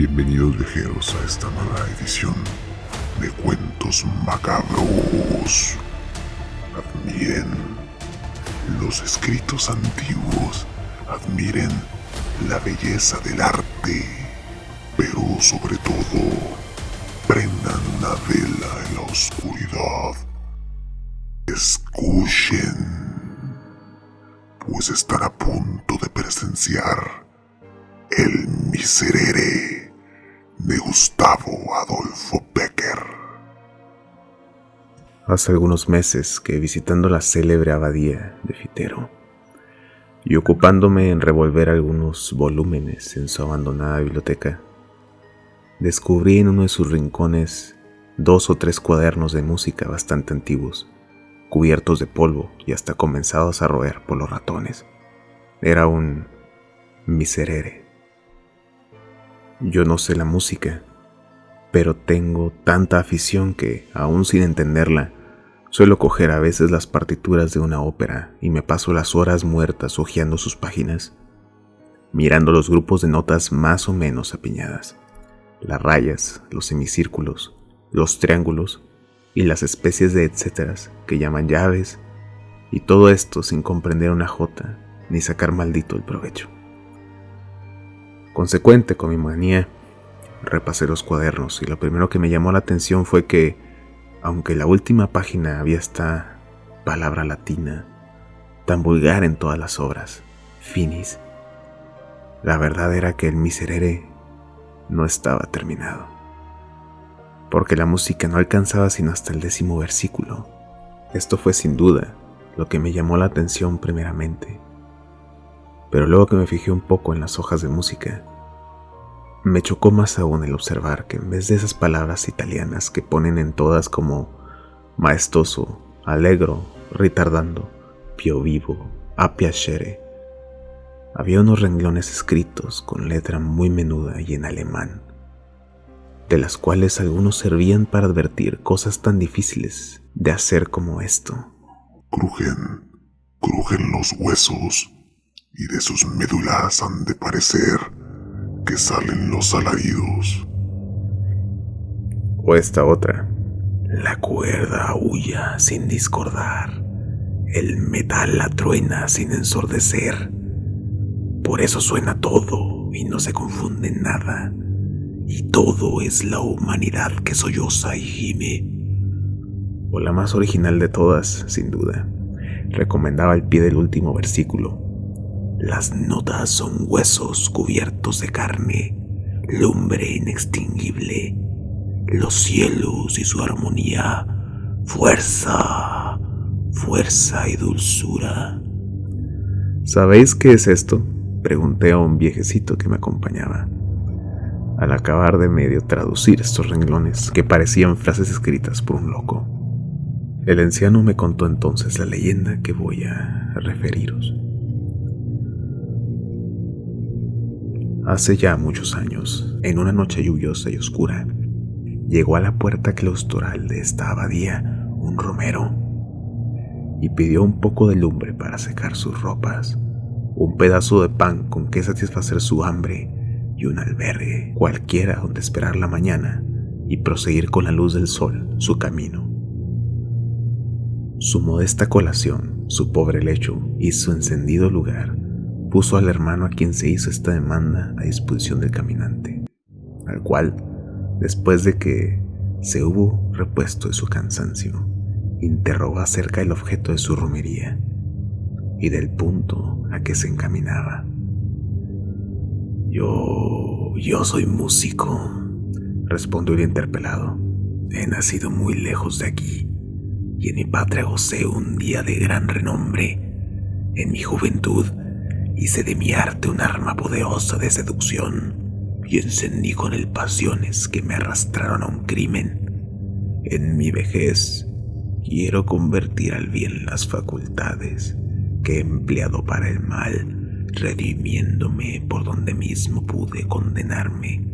Bienvenidos viajeros a esta nueva edición de Cuentos Macabros. Admiren los escritos antiguos, admiren la belleza del arte, pero sobre todo, prendan una vela en la oscuridad. Escuchen, pues están a punto de presenciar El Miserere de Gustavo Adolfo Bécquer. Hace algunos meses que, visitando la célebre abadía de Fitero y ocupándome en revolver algunos volúmenes en su abandonada biblioteca, descubrí en uno de sus rincones 2 o 3 cuadernos de música bastante antiguos, cubiertos de polvo y hasta comenzados a roer por los ratones. Era un miserere. Yo no sé la música, pero tengo tanta afición que, aún sin entenderla, suelo coger a veces las partituras de una ópera y me paso las horas muertas hojeando sus páginas, mirando los grupos de notas más o menos apiñadas, las rayas, los semicírculos, los triángulos y las especies de etcéteras que llaman llaves, y todo esto sin comprender una jota ni sacar maldito el provecho. Consecuente con mi manía, repasé los cuadernos y lo primero que me llamó la atención fue que, aunque la última página había esta palabra latina, tan vulgar en todas las obras, finis, la verdad era que el miserere no estaba terminado, porque la música no alcanzaba sino hasta el 10º versículo. Esto fue sin duda lo que me llamó la atención primeramente, pero luego que me fijé un poco en las hojas de música, me chocó más aún el observar que en vez de esas palabras italianas que ponen en todas como maestoso, allegro, ritardando, pio vivo, a piacere, había unos renglones escritos con letra muy menuda y en alemán, de las cuales algunos servían para advertir cosas tan difíciles de hacer como esto. Crujen los huesos, y de sus médulas han de parecer que salen los alaridos. O esta otra: la cuerda aúlla sin discordar, el metal la truena sin ensordecer, por eso suena todo y no se confunde en nada, y todo es la humanidad que solloza y gime. O la más original de todas, sin duda, recomendaba al pie del último versículo: las notas son huesos cubiertos de carne, lumbre inextinguible, los cielos y su armonía, fuerza, fuerza y dulzura. ¿Sabéis qué es esto?, pregunté a un viejecito que me acompañaba, al acabar de medio traducir estos renglones que parecían frases escritas por un loco. El anciano me contó entonces la leyenda que voy a referiros. Hace ya muchos años, en una noche lluviosa y oscura, llegó a la puerta claustral de esta abadía un romero y pidió un poco de lumbre para secar sus ropas, un pedazo de pan con que satisfacer su hambre y un albergue cualquiera donde esperar la mañana y proseguir con la luz del sol su camino. Su modesta colación, su pobre lecho y su encendido lugar puso al hermano a quien se hizo esta demanda a disposición del caminante, al cual, después de que se hubo repuesto de su cansancio, interrogó acerca del objeto de su romería y del punto a que se encaminaba. Yo soy músico, respondió el interpelado. He nacido muy lejos de aquí, y en mi patria gocé un día de gran renombre. En mi juventud hice de mi arte un arma poderosa de seducción y encendí con él pasiones que me arrastraron a un crimen. En mi vejez quiero convertir al bien las facultades que he empleado para el mal, redimiéndome por donde mismo pude condenarme.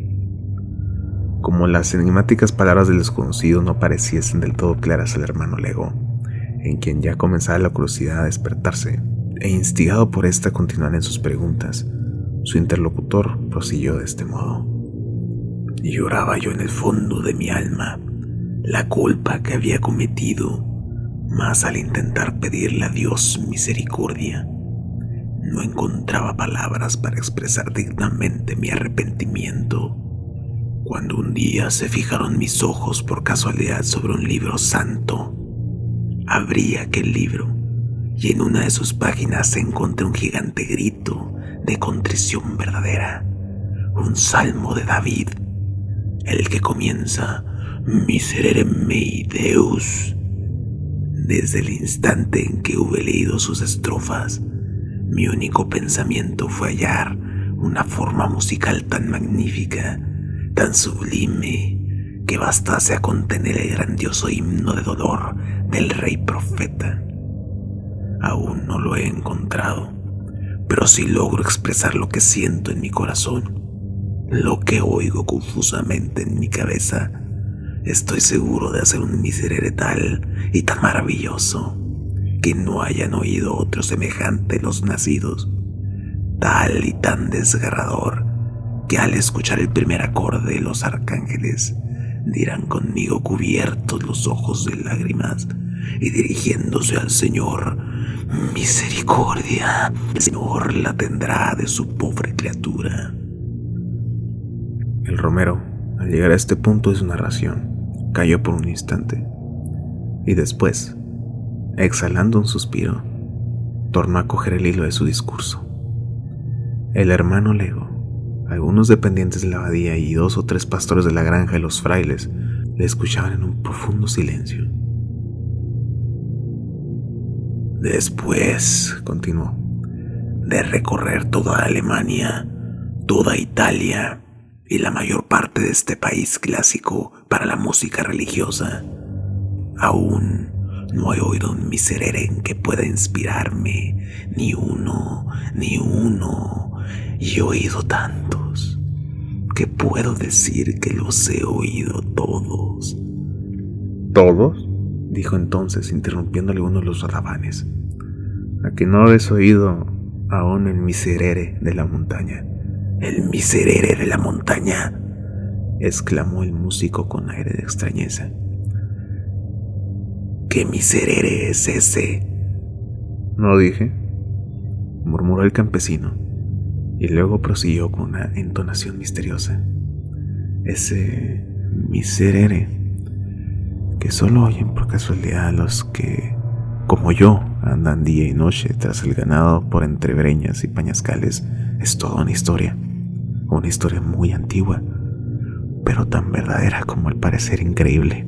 Como las enigmáticas palabras del desconocido no pareciesen del todo claras al hermano Lego, en quien ya comenzaba la curiosidad a despertarse, e instigado por esta a continuar en sus preguntas, su interlocutor prosiguió de este modo: Lloraba yo en el fondo de mi alma la culpa que había cometido, mas al intentar pedirle a Dios misericordia, no encontraba palabras para expresar dignamente mi arrepentimiento. Cuando un día se fijaron mis ojos por casualidad sobre un libro santo, abrí aquel libro y en una de sus páginas encontré un gigante grito de contrición verdadera, un salmo de David, el que comienza Miserere mei Deus. Desde el instante en que hube leído sus estrofas, mi único pensamiento fue hallar una forma musical tan magnífica, tan sublime, que bastase a contener el grandioso himno de dolor del rey profeta. Aún no lo he encontrado, pero si logro expresar lo que siento en mi corazón, lo que oigo confusamente en mi cabeza, estoy seguro de hacer un miserere tal y tan maravilloso que no hayan oído otro semejante los nacidos, tal y tan desgarrador que al escuchar el primer acorde los arcángeles dirán conmigo cubiertos los ojos de lágrimas y dirigiéndose al Señor: misericordia, el Señor la tendrá de su pobre criatura. El romero, al llegar a este punto de su narración, cayó por un instante y después, exhalando un suspiro, tornó a coger el hilo de su discurso. El hermano Lego, algunos dependientes de la abadía y 2 o 3 pastores de la granja y los frailes le escuchaban en un profundo silencio. Después, continuó, de recorrer toda Alemania, toda Italia y la mayor parte de este país clásico para la música religiosa, aún no he oído un miserere en que pueda inspirarme, ni uno, y he oído tantos que puedo decir que los he oído todos. ¿Todos?, dijo entonces, interrumpiéndole uno de los radabanes. ¿A que no habéis oído aún el miserere de la montaña? ¿El miserere de la montaña?, exclamó el músico con aire de extrañeza. ¿Qué miserere es ese? No dije, murmuró el campesino, y luego prosiguió con una entonación misteriosa. Ese miserere que solo oyen por casualidad los que, como yo, andan día y noche tras el ganado por entre breñas y peñascales, es toda una historia muy antigua, pero tan verdadera como al parecer increíble.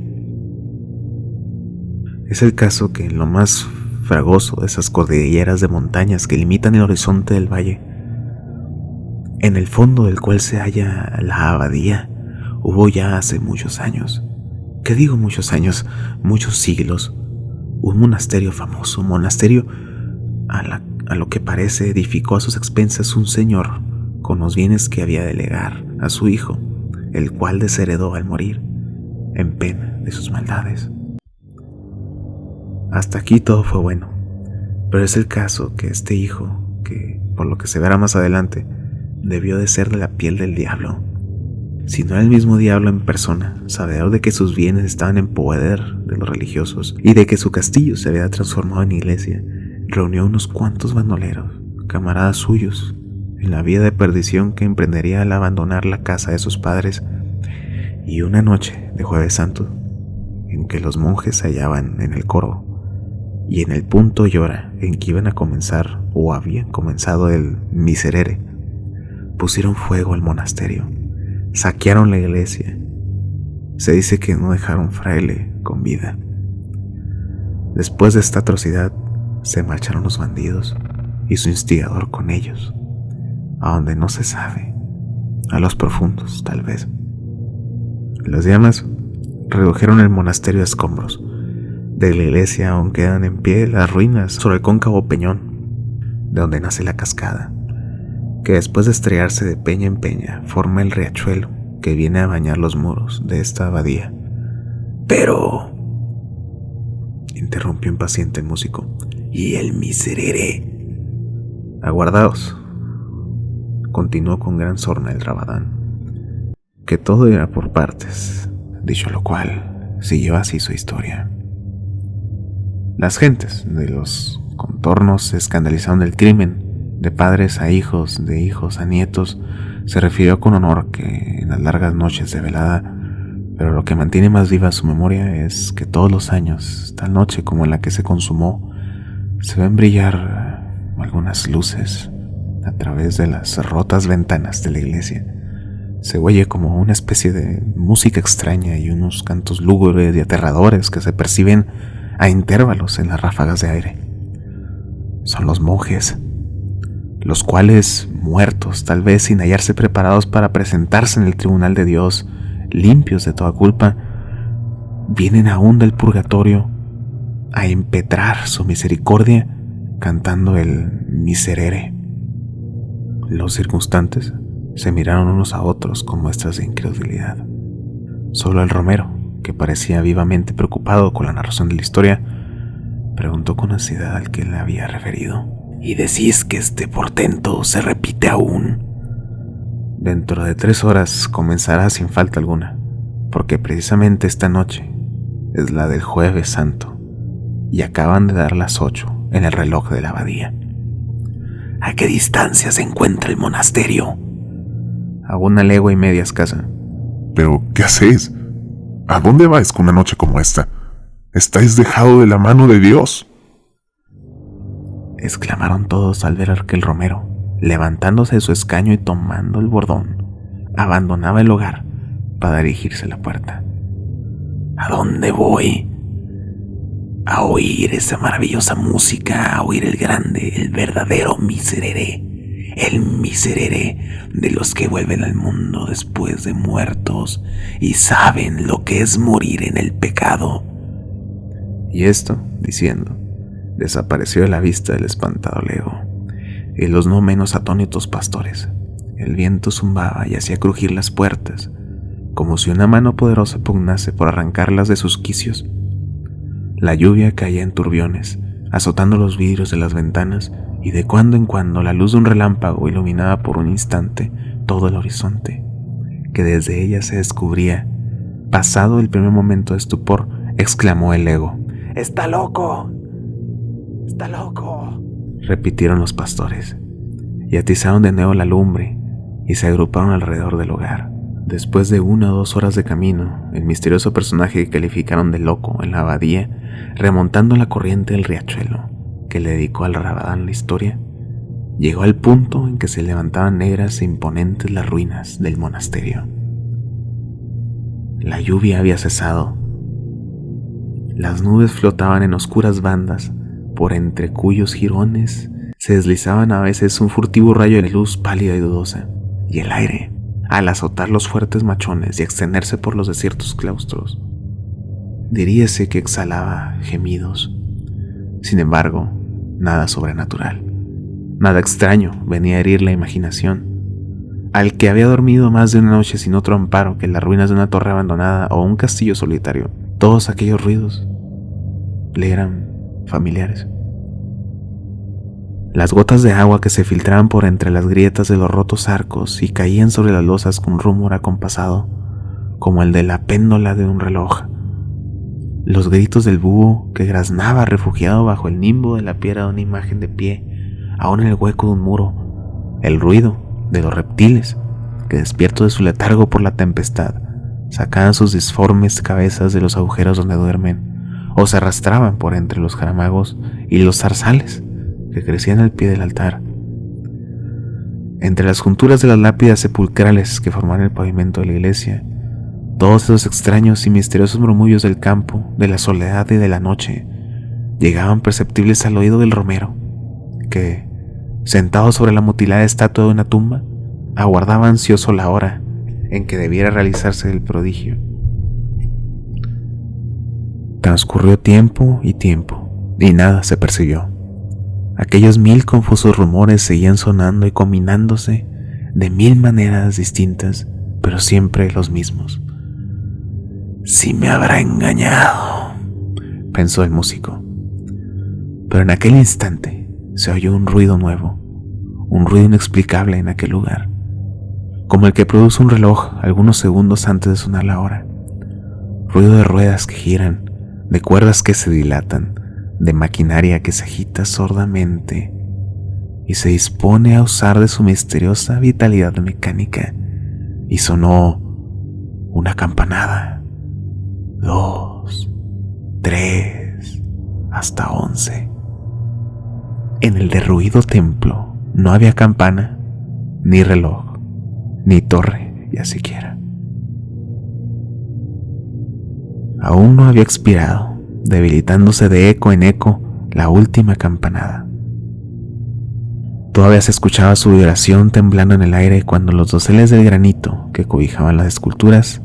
Es el caso que en lo más fragoso de esas cordilleras de montañas que limitan el horizonte del valle, en el fondo del cual se halla la abadía, hubo ya hace muchos años, ¿qué digo muchos años? Muchos siglos, un monasterio famoso, monasterio a lo que parece edificó a sus expensas un señor con los bienes que había de legar a su hijo, el cual desheredó al morir, en pena de sus maldades. Hasta aquí todo fue bueno, pero es el caso que este hijo, que por lo que se verá más adelante, debió de ser de la piel del diablo, si no era el mismo diablo en persona, sabedor de que sus bienes estaban en poder de los religiosos y de que su castillo se había transformado en iglesia, reunió unos cuantos bandoleros, camaradas suyos, en la vía de perdición que emprendería al abandonar la casa de sus padres, y una noche de Jueves Santo, en que los monjes se hallaban en el coro, y en el punto y hora en que iban a comenzar o habían comenzado el miserere, pusieron fuego al monasterio, saquearon la iglesia. Se dice que no dejaron fraile con vida. Después de esta atrocidad, se marcharon los bandidos y su instigador con ellos, a donde no se sabe, a los profundos tal vez. Las llamas redujeron el monasterio a escombros. De la iglesia aún quedan en pie las ruinas sobre el cóncavo peñón, de donde nace la cascada, que después de estrellarse de peña en peña, forma el riachuelo que viene a bañar los muros de esta abadía. Pero, interrumpió impaciente el músico, ¿y el miserere? Aguardaos, continuó con gran sorna el rabadán. que todo era por partes, dicho lo cual, siguió así su historia. Las gentes de los contornos se escandalizaron del crimen, de padres a hijos, de hijos a nietos. Se refirió con honor que en las largas noches de velada, pero lo que mantiene más viva su memoria es que todos los años, tal noche como en la que se consumó, se ven brillar algunas luces a través de las rotas ventanas de la iglesia. Se oye como una especie de música extraña y unos cantos lúgubres y aterradores que se perciben a intervalos en las ráfagas de aire. Son los monjes, los cuales, muertos, tal vez sin hallarse preparados para presentarse en el tribunal de Dios, limpios de toda culpa, vienen aún del purgatorio a impetrar su misericordia cantando el Miserere. Los circunstantes se miraron unos a otros con muestras de incredulidad. Solo el Romero, que parecía vivamente preocupado con la narración de la historia, preguntó con ansiedad al que le había referido: ¿Y decís que este portento se repite aún? Dentro de 3 horas comenzará sin falta alguna, porque precisamente esta noche es la del Jueves Santo, y acaban de dar las 8 en el reloj de la abadía. ¿A qué distancia se encuentra el monasterio? A 1 legua y media escasa. ¿Pero qué hacéis? ¿A dónde vais con una noche como esta? Estáis dejado de la mano de Dios. Exclamaron todos al ver a aquel Romero, levantándose de su escaño y tomando el bordón, abandonaba el hogar para dirigirse a la puerta. ¿A dónde voy? A oír esa maravillosa música, a oír el grande, el verdadero Miserere, el Miserere de los que vuelven al mundo después de muertos y saben lo que es morir en el pecado. Y esto, diciendo, desapareció de la vista del espantado lego y los no menos atónitos pastores. El viento zumbaba y hacía crujir las puertas, como si una mano poderosa pugnase por arrancarlas de sus quicios. La lluvia caía en turbiones, azotando los vidrios de las ventanas, y de cuando en cuando la luz de un relámpago iluminaba por un instante todo el horizonte, que desde ella se descubría. Pasado el primer momento de estupor, exclamó el lego: ¡Está loco! ¡Está loco!, repitieron los pastores, y atizaron de nuevo la lumbre y se agruparon alrededor del hogar. Después de 1 o 2 horas de camino, el misterioso personaje que calificaron de loco en la abadía, remontando la corriente del riachuelo que le dedicó al Rabadán la historia, llegó al punto en que se levantaban negras e imponentes las ruinas del monasterio. La lluvia había cesado. Las nubes flotaban en oscuras bandas, por entre cuyos jirones se deslizaban a veces un furtivo rayo de luz pálida y dudosa, y el aire, al azotar los fuertes machones y extenderse por los desiertos claustros, diríase que exhalaba gemidos. Sin embargo, nada sobrenatural, nada extraño venía a herir la imaginación. Al que había dormido más de una noche sin otro amparo que las ruinas de una torre abandonada o un castillo solitario, todos aquellos ruidos le eran familiares. Las gotas de agua que se filtraban por entre las grietas de los rotos arcos y caían sobre las losas con rumor acompasado, como el de la péndola de un reloj. Los gritos del búho que graznaba refugiado bajo el nimbo de la piedra de una imagen de pie, aún en el hueco de un muro. El ruido de los reptiles que, despiertos de su letargo por la tempestad, sacaban sus disformes cabezas de los agujeros donde duermen, o se arrastraban por entre los jaramagos y los zarzales que crecían al pie del altar. Entre las junturas de las lápidas sepulcrales que formaban el pavimento de la iglesia, todos esos extraños y misteriosos murmullos del campo, de la soledad y de la noche, llegaban perceptibles al oído del Romero, que, sentado sobre la mutilada estatua de una tumba, aguardaba ansioso la hora en que debiera realizarse el prodigio. Transcurrió tiempo, y nada se percibió. Aquellos 1000 confusos rumores seguían sonando y combinándose de 1000 maneras distintas, pero siempre los mismos. «Sí me habrá engañado», pensó el músico. Pero en aquel instante se oyó un ruido nuevo, un ruido inexplicable en aquel lugar, como el que produce un reloj algunos segundos antes de sonar la hora. Ruido de ruedas que giran, de cuerdas que se dilatan, de maquinaria que se agita sordamente y se dispone a usar de su misteriosa vitalidad mecánica. Y sonó una campanada, 2, 3, hasta 11. En el derruido templo no había campana, ni reloj, ni torre, ya siquiera. Aún no había expirado, debilitándose de eco en eco la última campanada. Todavía se escuchaba su vibración temblando en el aire cuando los doseles del granito que cobijaban las esculturas,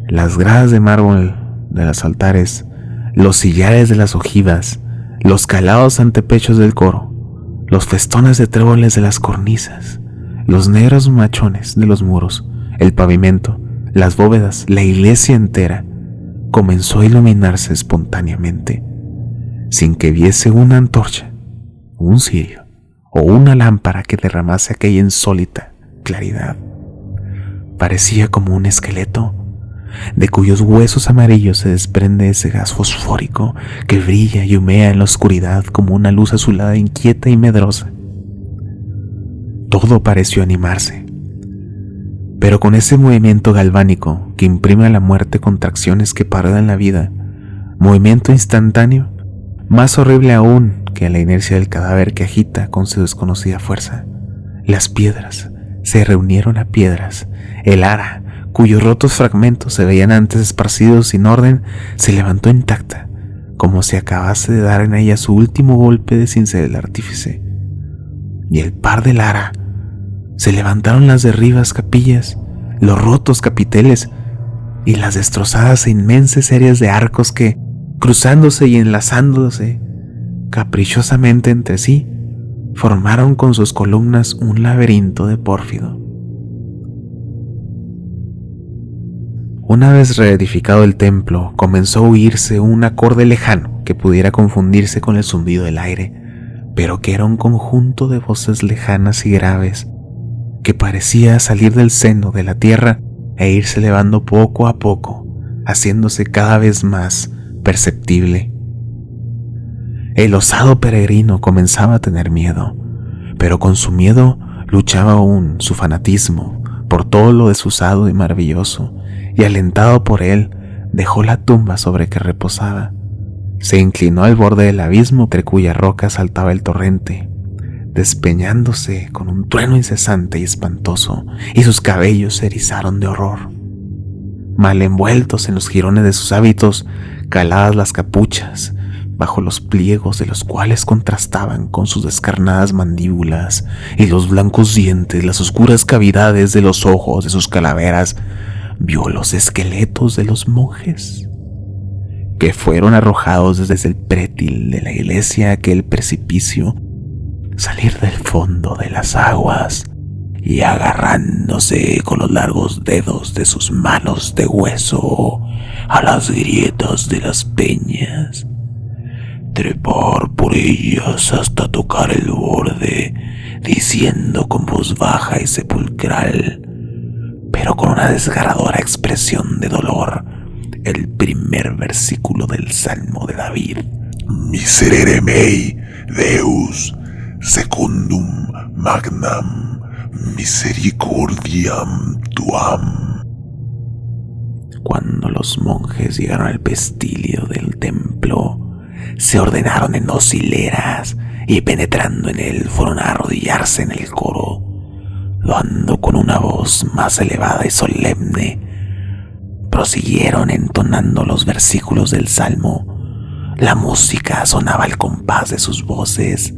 las gradas de mármol de los altares, los sillares de las ojivas, los calados antepechos del coro, los festones de tréboles de las cornisas, los negros machones de los muros, el pavimento, las bóvedas, la iglesia entera, comenzó a iluminarse espontáneamente, sin que viese una antorcha, un cirio o una lámpara que derramase aquella insólita claridad. Parecía como un esqueleto, de cuyos huesos amarillos se desprende ese gas fosfórico que brilla y humea en la oscuridad como una luz azulada inquieta y medrosa. Todo pareció animarse, pero con ese movimiento galvánico que imprime a la muerte contracciones que paruedan la vida, movimiento instantáneo, más horrible aún que la inercia del cadáver que agita con su desconocida fuerza. Las piedras se reunieron a piedras. El ara, cuyos rotos fragmentos se veían antes esparcidos sin orden, se levantó intacta, como si acabase de dar en ella su último golpe de cincel del artífice. Y el par del ara, se levantaron las derribas capillas, los rotos capiteles y las destrozadas e inmensas series de arcos que, cruzándose y enlazándose caprichosamente entre sí, formaron con sus columnas un laberinto de pórfido. Una vez reedificado el templo, comenzó a oírse un acorde lejano que pudiera confundirse con el zumbido del aire, pero que era un conjunto de voces lejanas y graves que parecía salir del seno de la tierra e irse elevando poco a poco, haciéndose cada vez más perceptible. El osado peregrino comenzaba a tener miedo, pero con su miedo luchaba aún su fanatismo por todo lo desusado y maravilloso, y alentado por él, dejó la tumba sobre que reposaba. Se inclinó al borde del abismo entre cuyas rocas saltaba el torrente, despeñándose con un trueno incesante y espantoso, y sus cabellos se erizaron de horror. Mal envueltos en los jirones de sus hábitos, caladas las capuchas, bajo los pliegos de los cuales contrastaban con sus descarnadas mandíbulas y los blancos dientes, las oscuras cavidades de los ojos de sus calaveras, vio los esqueletos de los monjes que fueron arrojados desde el prétil de la iglesia a aquel precipicio, salir del fondo de las aguas y, agarrándose con los largos dedos de sus manos de hueso a las grietas de las peñas, trepar por ellas hasta tocar el borde, diciendo con voz baja y sepulcral, pero con una desgarradora expresión de dolor, el primer versículo del Salmo de David: Miserere mei, Deus, secundum magnam misericordiam tuam. Cuando los monjes llegaron al vestilio del templo, se ordenaron en 2 hileras y, penetrando en él, fueron a arrodillarse en el coro, dando con una voz más elevada y solemne. Prosiguieron entonando los versículos del Salmo. La música sonaba al compás de sus voces.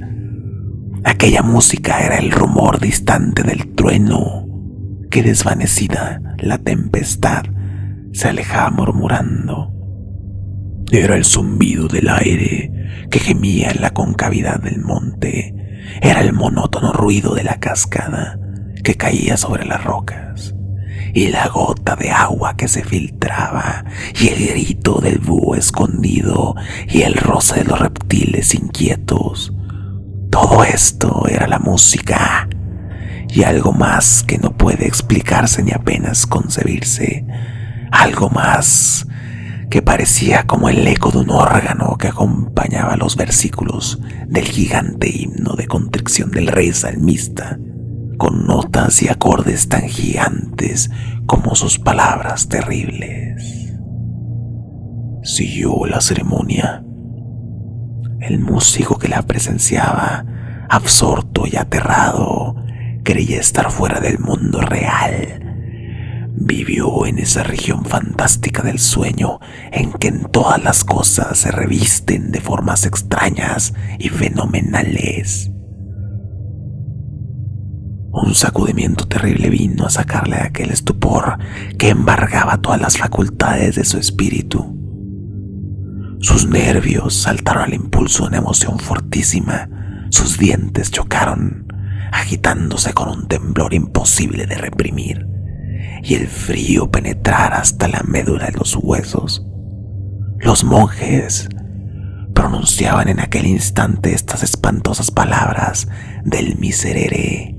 Aquella música era el rumor distante del trueno, que, desvanecida la tempestad, se alejaba murmurando. Era el zumbido del aire que gemía en la concavidad del monte. Era el monótono ruido de la cascada que caía sobre las rocas, y la gota de agua que se filtraba, y el grito del búho escondido, y el roce de los reptiles inquietos. Todo esto era la música, y algo más que no puede explicarse ni apenas concebirse, algo más que parecía como el eco de un órgano que acompañaba los versículos del gigante himno de contrición del rey salmista, con notas y acordes tan gigantes como sus palabras terribles. Siguió la ceremonia. El músico que la presenciaba, absorto y aterrado, creía estar fuera del mundo real. Vivió en esa región fantástica del sueño en que en todas las cosas se revisten de formas extrañas y fenomenales. Un sacudimiento terrible vino a sacarle de aquel estupor que embargaba todas las facultades de su espíritu. Sus nervios saltaron al impulso de una emoción fortísima, sus dientes chocaron, agitándose con un temblor imposible de reprimir, y el frío penetrar hasta la médula de los huesos. Los monjes pronunciaban en aquel instante estas espantosas palabras del Miserere: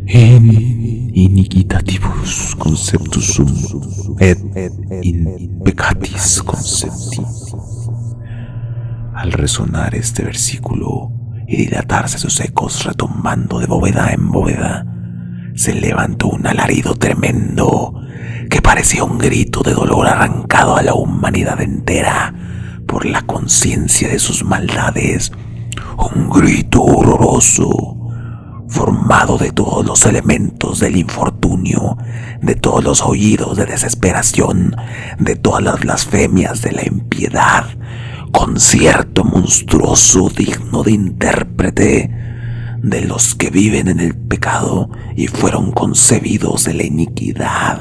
In iniquitatius conceptus sum et in peccatis concepti. Al resonar este versículo y dilatarse sus ecos retumbando de bóveda en bóveda, se levantó un alarido tremendo que parecía un grito de dolor arrancado a la humanidad entera por la conciencia de sus maldades, un grito horroroso formado de todos los elementos del infortunio, de todos los aullidos de desesperación, de todas las blasfemias de la impiedad, concierto monstruoso digno de intérprete de los que viven en el pecado y fueron concebidos de la iniquidad.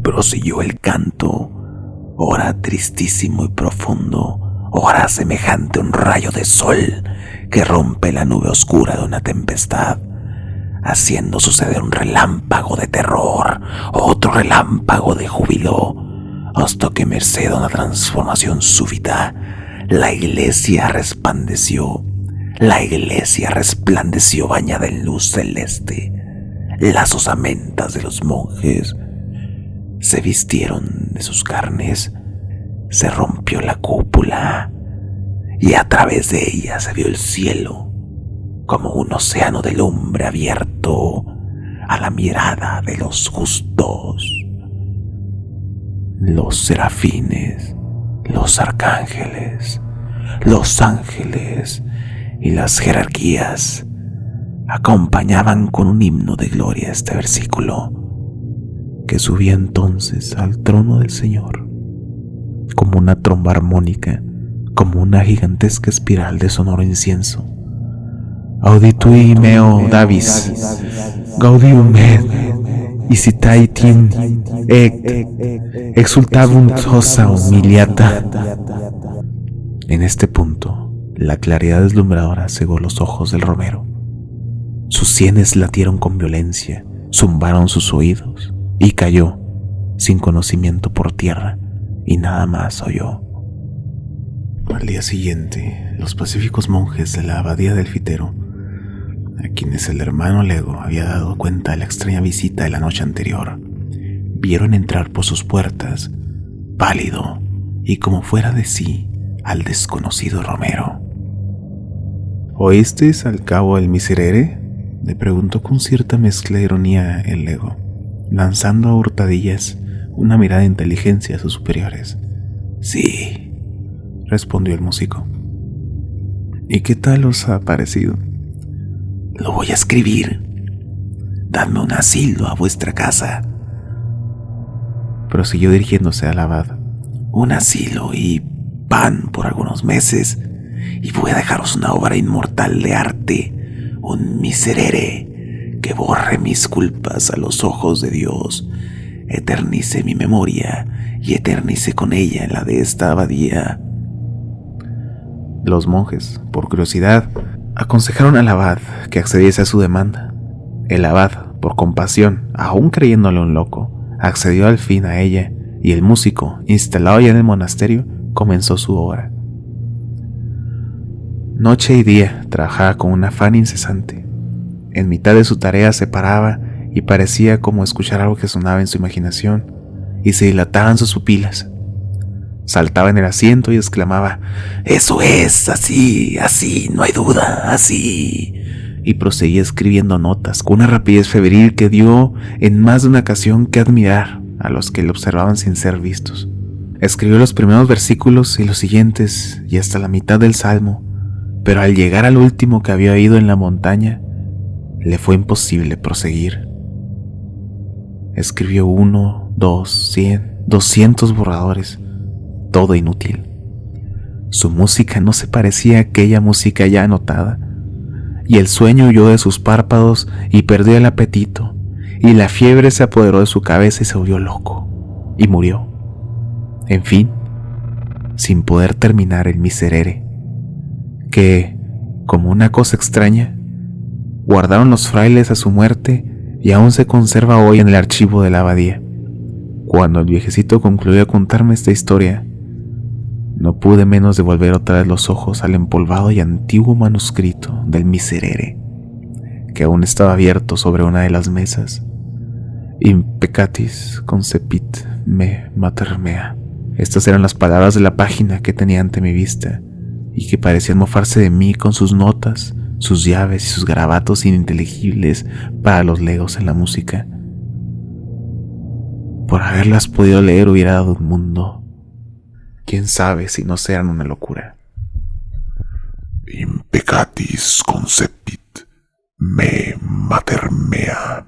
Prosiguió el canto, ora tristísimo y profundo, ora semejante a un rayo de sol que rompe la nube oscura de una tempestad, haciendo suceder un relámpago de terror, otro relámpago de júbilo, hasta que merced a una transformación súbita, la iglesia resplandeció bañada en luz celeste. Las osamentas de los monjes se vistieron de sus carnes, se rompió la cúpula y a través de ella se vio el cielo como un océano de lumbre abierto a la mirada de los justos. Los serafines, los arcángeles, los ángeles y las jerarquías acompañaban con un himno de gloria este versículo, que subía entonces al trono del Señor como una tromba armónica, como una gigantesca espiral de sonoro incienso. Auditui meo Davis, gaudium et isitaitin exultabunt hosa humiliata. En este punto, la claridad deslumbradora cegó los ojos del romero. Sus sienes latieron con violencia, zumbaron sus oídos y cayó sin conocimiento por tierra, y nada más oyó. Al día siguiente, los pacíficos monjes de la abadía del Fitero, a quienes el hermano Lego había dado cuenta de la extraña visita de la noche anterior, vieron entrar por sus puertas, pálido y como fuera de sí, al desconocido romero. ¿Oísteis al cabo el Miserere?, le preguntó con cierta mezcla de ironía el Lego, lanzando a hurtadillas una mirada de inteligencia a sus superiores. Sí, respondió el músico. ¿Y qué tal os ha parecido? Lo voy a escribir. Dadme un asilo a vuestra casa. Prosiguió dirigiéndose al abad. Un asilo y pan por algunos meses, y voy a dejaros una obra inmortal de arte, un Miserere que borre mis culpas a los ojos de Dios, eternice mi memoria y eternice con ella la de esta abadía. Los monjes, por curiosidad, aconsejaron al abad que accediese a su demanda. El abad, por compasión, aún creyéndole un loco, accedió al fin a ella, y el músico, instalado ya en el monasterio, comenzó su obra. Noche y día trabajaba con un afán incesante. En mitad de su tarea se paraba y parecía como escuchar algo que sonaba en su imaginación, y se dilataban sus pupilas. Saltaba en el asiento y exclamaba: «Eso es, así, así, no hay duda, así». Y proseguía escribiendo notas con una rapidez febril que dio en más de una ocasión que admirar a los que le observaban sin ser vistos. Escribió los primeros versículos y los siguientes y hasta la mitad del salmo, pero al llegar al último que había oído en la montaña, le fue imposible proseguir. Escribió 1, 2, 100, 200 borradores, todo inútil. Su música no se parecía a aquella música ya anotada, y el sueño huyó de sus párpados y perdió el apetito, y la fiebre se apoderó de su cabeza y se volvió loco, y murió. En fin, sin poder terminar el miserere, que, como una cosa extraña, guardaron los frailes a su muerte y aún se conserva hoy en el archivo de la abadía. Cuando el viejecito concluyó de contarme esta historia, no pude menos de volver otra vez los ojos al empolvado y antiguo manuscrito del miserere, que aún estaba abierto sobre una de las mesas. Impecatis concepit me mater mea. Estas eran las palabras de la página que tenía ante mi vista y que parecían mofarse de mí con sus notas, sus llaves y sus garabatos ininteligibles para los legos en la música. Por haberlas podido leer hubiera dado un mundo. Quién sabe si no sean una locura. Impecatis concepit me mater mea.